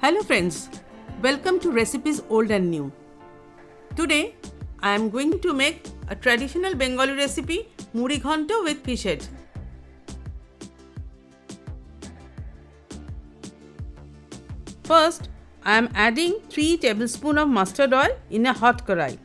Hello friends, welcome to Recipes Old and New. Today I am going to make a traditional Bengali recipe, Muri Ghanto with fish head. First, I am adding 3 tablespoons of mustard oil in a hot karai.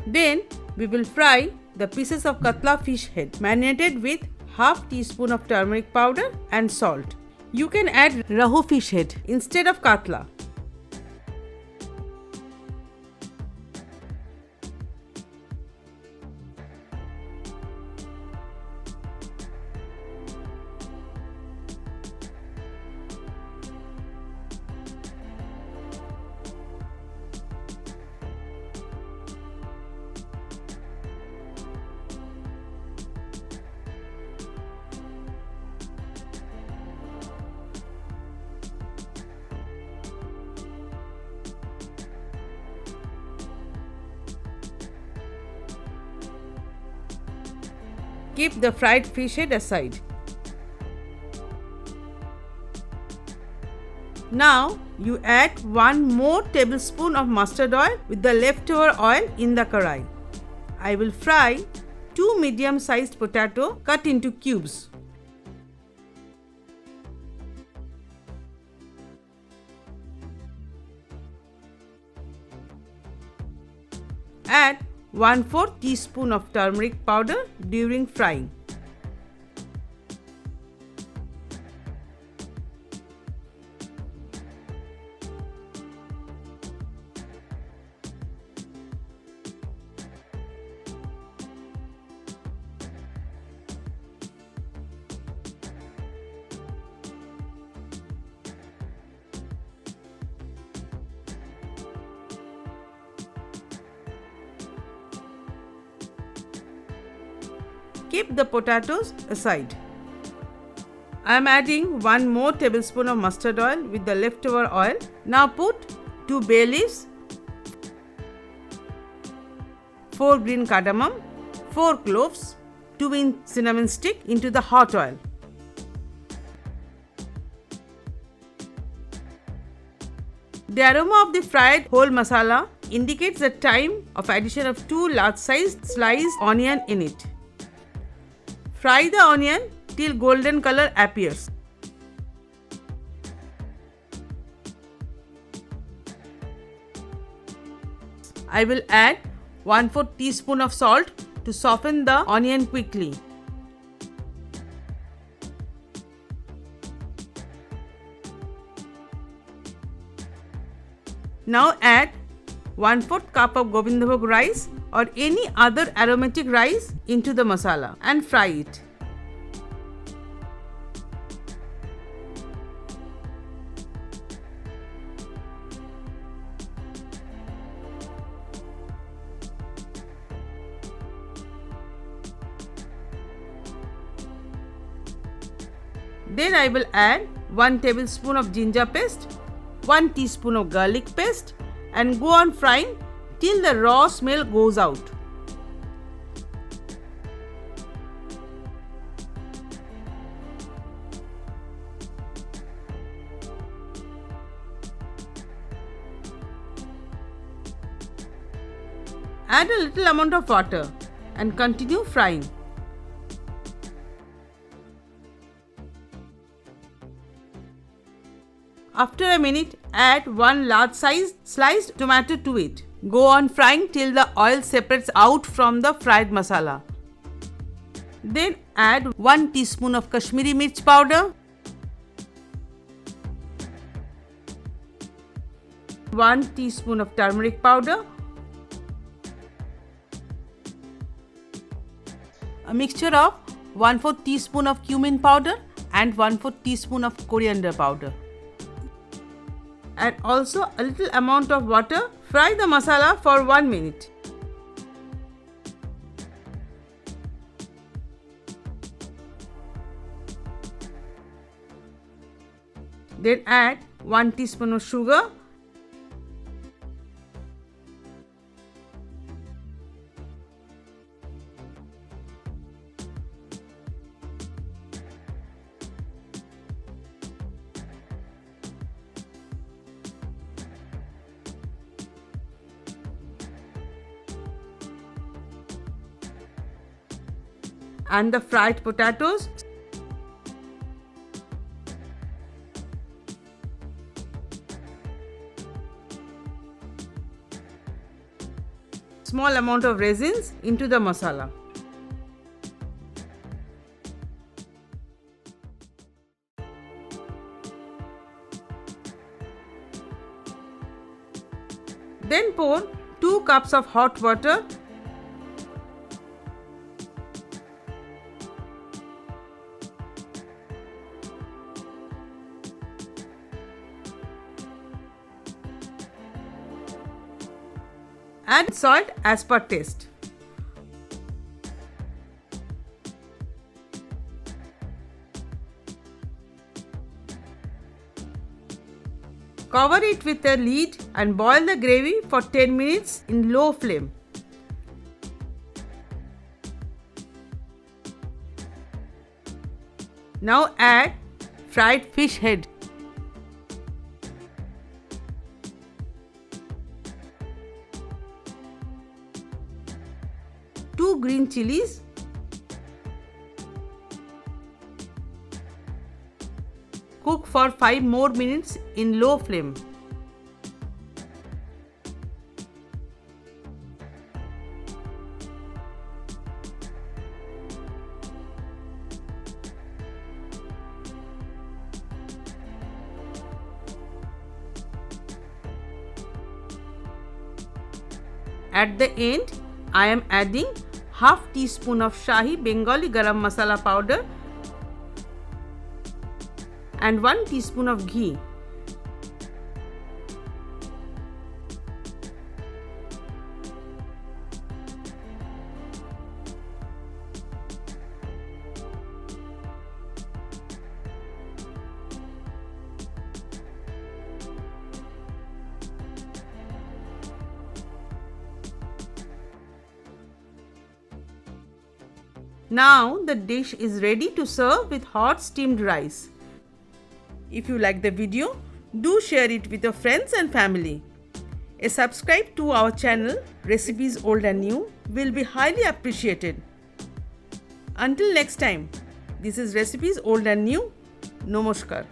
Then we will fry the pieces of katla fish head marinated with half teaspoon of turmeric powder and salt. You can add rahu fish head instead of katla. Keep the fried fish head aside. Now you add 1 more tablespoon of mustard oil with the leftover oil in the karai. I will fry 2 medium-sized potatoes cut into cubes. Add 1/4 teaspoon of turmeric powder during frying. Keep the potatoes aside. I am adding 1 more tablespoon of mustard oil with the leftover oil. Now put 2 bay leaves, 4 green cardamom, 4 cloves, 2 cinnamon stick into the hot oil. The aroma of the fried whole masala indicates the time of addition of 2 large-sized sliced onion in it. Fry the onion till golden color appears. I will add 1/4 teaspoon of salt to soften the onion quickly. Now add 1/4 cup of Govindbhog rice or any other aromatic rice into the masala and fry it. Then I will add 1 tablespoon of ginger paste, 1 teaspoon of garlic paste and go on frying till the raw smell goes out. Add a little amount of water and continue frying. After a minute, add 1 large-sized sliced tomato to it. Go on frying till the oil separates out from the fried masala. Then add 1 teaspoon of Kashmiri mirch powder, 1 teaspoon of turmeric powder, a mixture of 1/4 teaspoon of cumin powder and 1/4 teaspoon of coriander powder. And also a little amount of water. Fry the masala for 1 minute. Then add 1 teaspoon of sugar, and the fried potatoes. Small amount of raisins into the masala. Then pour 2 cups of hot water. Add salt as per taste. Cover it with a lid and boil the gravy for 10 minutes in low flame. Now add fried fish head. Two green chilies, cook for 5 more minutes in low flame. At the end, I am adding half teaspoon of Shahi Bengali Garam Masala powder and 1 teaspoon of ghee. Now the dish is ready to serve with hot steamed rice. If you like the video, do share it with your friends and family. A subscribe to our channel, Recipes Old and New, will be highly appreciated. Until next time, this is Recipes Old and New. Namaskar.